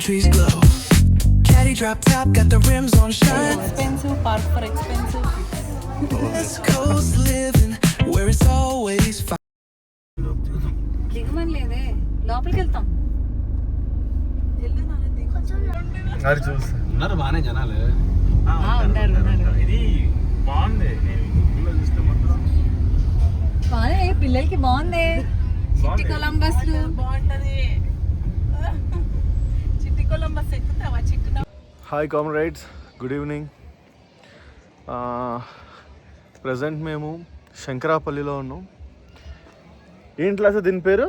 Trees glow. Caddy drop top, got the rims on shine. Expensive park for expensive kids. West Coast living, where it's always fine. దిగమని లేదే లోపలికి వెళ్తాం. అది చూస్తా ఉన్నారు బాగానే జనాలు. ఉన్నారు. ఇది బాగుంది. నేను చూస్తే మొత్తం బాగుంది, పిల్లలకి బాగుంది. చిట్టి కొలంబస్ బాగుంటది. చిట్టి కొలంబస్ ఎక్కుతావా? చిట్టి hi comrades, good evening. Present మేము శంకరాపల్లిలో ఉన్నాం. ఏంటి అసలు దీని పేరు?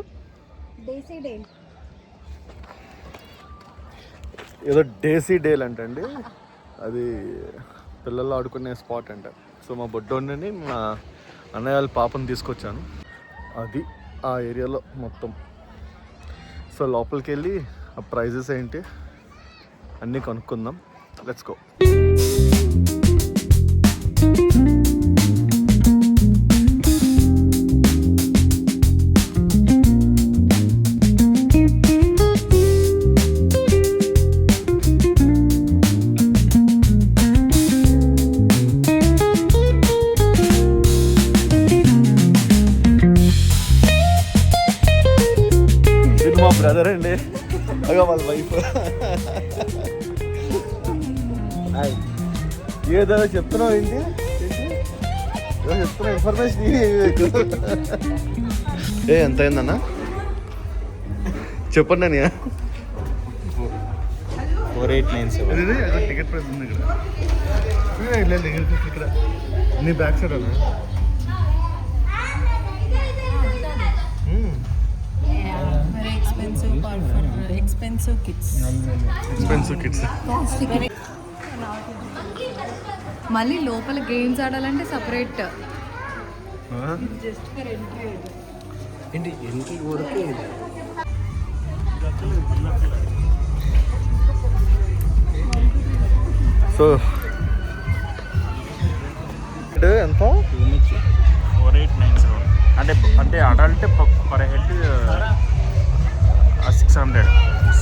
ఏదో డేసీ డేల్ అంటండి. అది పిల్లలు ఆడుకునే స్పాట్ అంట. సో మా బొడ్డోడిని మా అన్నయ్య వాళ్ళ పాపను తీసుకొచ్చాను. అది ఆ ఏరియాలో మొత్తం. సో లోపలికి వెళ్ళి ఆ ప్రైజెస్ ఏంటి అన్నీ కనుక్కుందాం. Let's go. ఇది మా బ్రదర్ అండి, అగా వాళ్ళ వైఫ్. ఏదో చెప్తున్నావు ఏంటి? ఏదో చెప్తున్నావు ఇన్ఫర్మేషన్. ఎంత అయిందన్నా చెప్పండి అని. 4897. టికెట్ ప్రైస్ ఉంది ఇక్కడ. నీ బ్యాక్ సైడ్ అన్నా very expensive park for expensive kids. Expensive kids. మళ్ళీ లోపల గేమ్స్ ఆడాలంటే సపరేట్. ఏంటి ఎంట్రీ వరకు సో ఎంత? 4897. అంటే adult per head 600,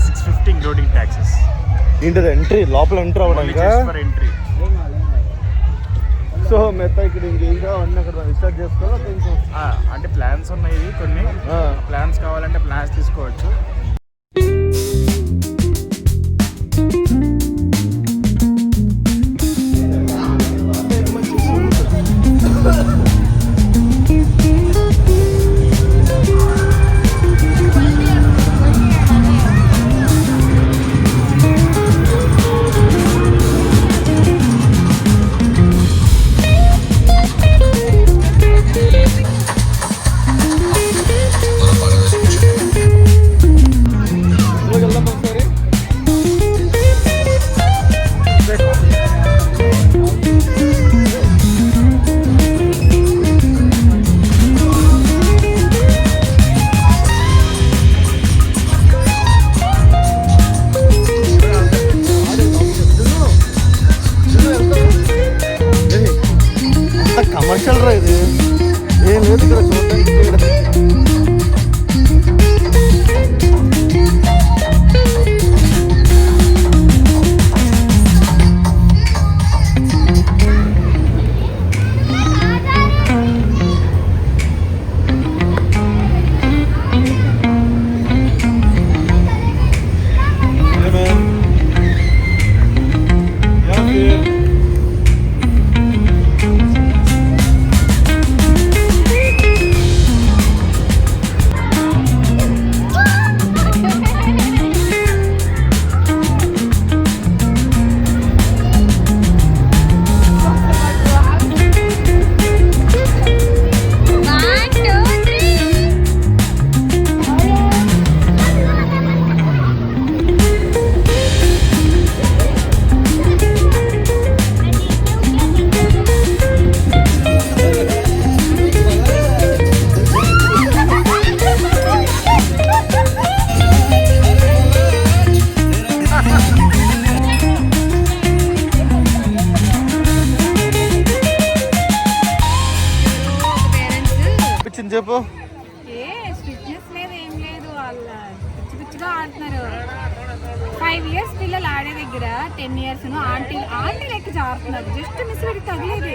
650 including taxes. ఏంటది ఎంట్రీ? లోపల ఎంట్రీ అవ్వడానికి ఫర్ ఎంట్రీ. సో మెత్త ఇక్కడ ఇంకేం కావాలన్నీ అక్కడ రిజిస్టర్ చేసుకోవాలి. అంటే ప్లాన్స్ ఉన్నాయి కొన్ని. ప్లాన్స్ కావాలంటే ప్లాన్స్ తీసుకోవచ్చు. కమర్షియల్ రా ఇది. ఏం లేదు ఇక్కడ చూడడానికి. గురించి చెప్పు. ఏ స్ట్రిక్ట్నెస్ లేదు, ఏం లేదు. వాళ్ళ పిచ్చి పిచ్చిగా ఆడుతున్నారు. 5 years పిల్లలు ఆడే దగ్గర 10 years ఆంటీ లెక్క జారుతున్నారు. జస్ట్ మిస్ పెట్టి తగిలేదు.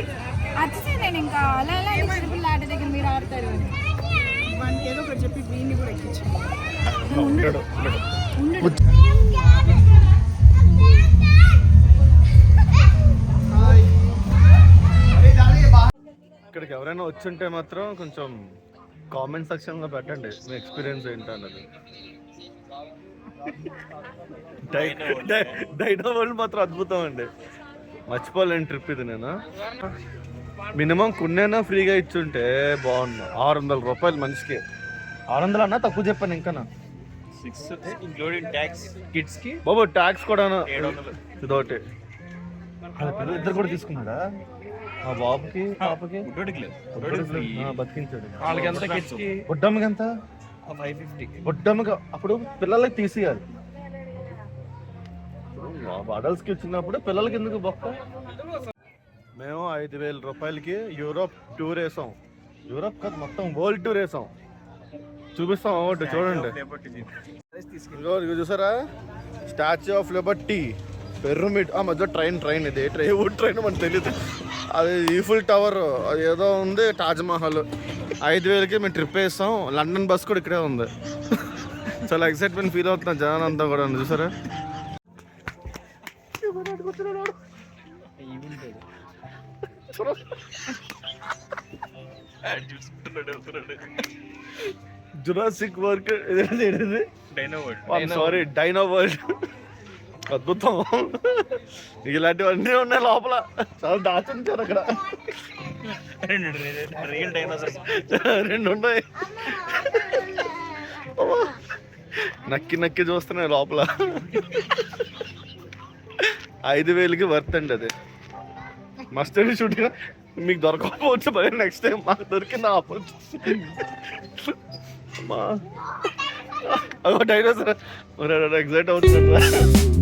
వచ్చేసి నేను ఇంకా అలా పిల్లలు ఆడే దగ్గర మీరు ఆడతారు అని వానికి ఏదో ఒకటి చెప్పి వీడిని కూడా ఎక్కించాను. ఇక్కడికి ఎవరైనా వచ్చుంటే మాత్రం కొంచెం కామెంట్ సెక్షన్లో పెట్టండి మీ ఎక్స్పీరియన్స్ ఏంటన్నది. డైనో వరల్డ్ మాత్రం అద్భుతం అండి, మర్చిపోలేని ట్రిప్ ఇది. నేను మినిమం కొన్నైనా ఫ్రీగా ఇచ్చుంటే బాగున్నా. 600 రూపాయలు మనిషికి. 600 అన్నా తక్కువ చెప్పాను. ఇంకా 6 ఇంక్లూడింగ్ ట్యాక్స్ కిడ్స్ కి బాబు ట్యాక్స్ కూడా 700. ఇదొకటి. ఇద్దరు కూడా తీసుకున్నాడా? మా బాబుకి పాపకి బతికించాడు. వాళ్ళకి ఎంత కిడ్స్ కి బొడ్డమ్మకి ఎంత? 550. బొడ్డమ్మకి అప్పుడు పిల్లలకి తీసేయాలి. అడల్ట్స్కి ఇచ్చినప్పుడు పిల్లలకి ఎందుకు బొక్క? మేము 5,000 రూపాయలకి యూరోప్ టూర్ వేసాం. యూరోప్ కాదు, మొత్తం వరల్డ్ టూర్ వేసాం. చూపిస్తాం ఒకటి చూడండి. ఇదిగో చూసారా, స్టాచ్యూ ఆఫ్ లిబర్టీ, పిరమిడ్, ఆ మధ్య ట్రైన్ ఇది ఏ ఊరు ట్రైన్ మనకు తెలియదు. అది ఈఫిల్ టవర్, అది ఏదో ఉంది, తాజ్మహల్. 5,000కి మేము ట్రిప్ వేస్తాం. లండన్ బస్ కూడా ఇక్కడే ఉంది. చాలా ఎక్సైట్మెంట్ ఫీల్ అవుతున్నాం జనాలు అంతా కూడా. చూసారా, Jurassic work sorry dino world. అద్భుతం. ఇలాంటివన్నీ ఉన్నాయి లోపల, చాలా దాచుంటారు అక్కడ. 2 ఉన్నాయి. నక్కి చూస్తున్నాయి లోపల. 5,000కి వర్త్ అండి అది. Must shooting. మీకు దొరకకపోవచ్చు మరి నెక్స్ట్ టైం మాకు దొరికింది ఆపర్చునిటీ. డైనోసార్ ఎగ్జైట్ అవుతుంది.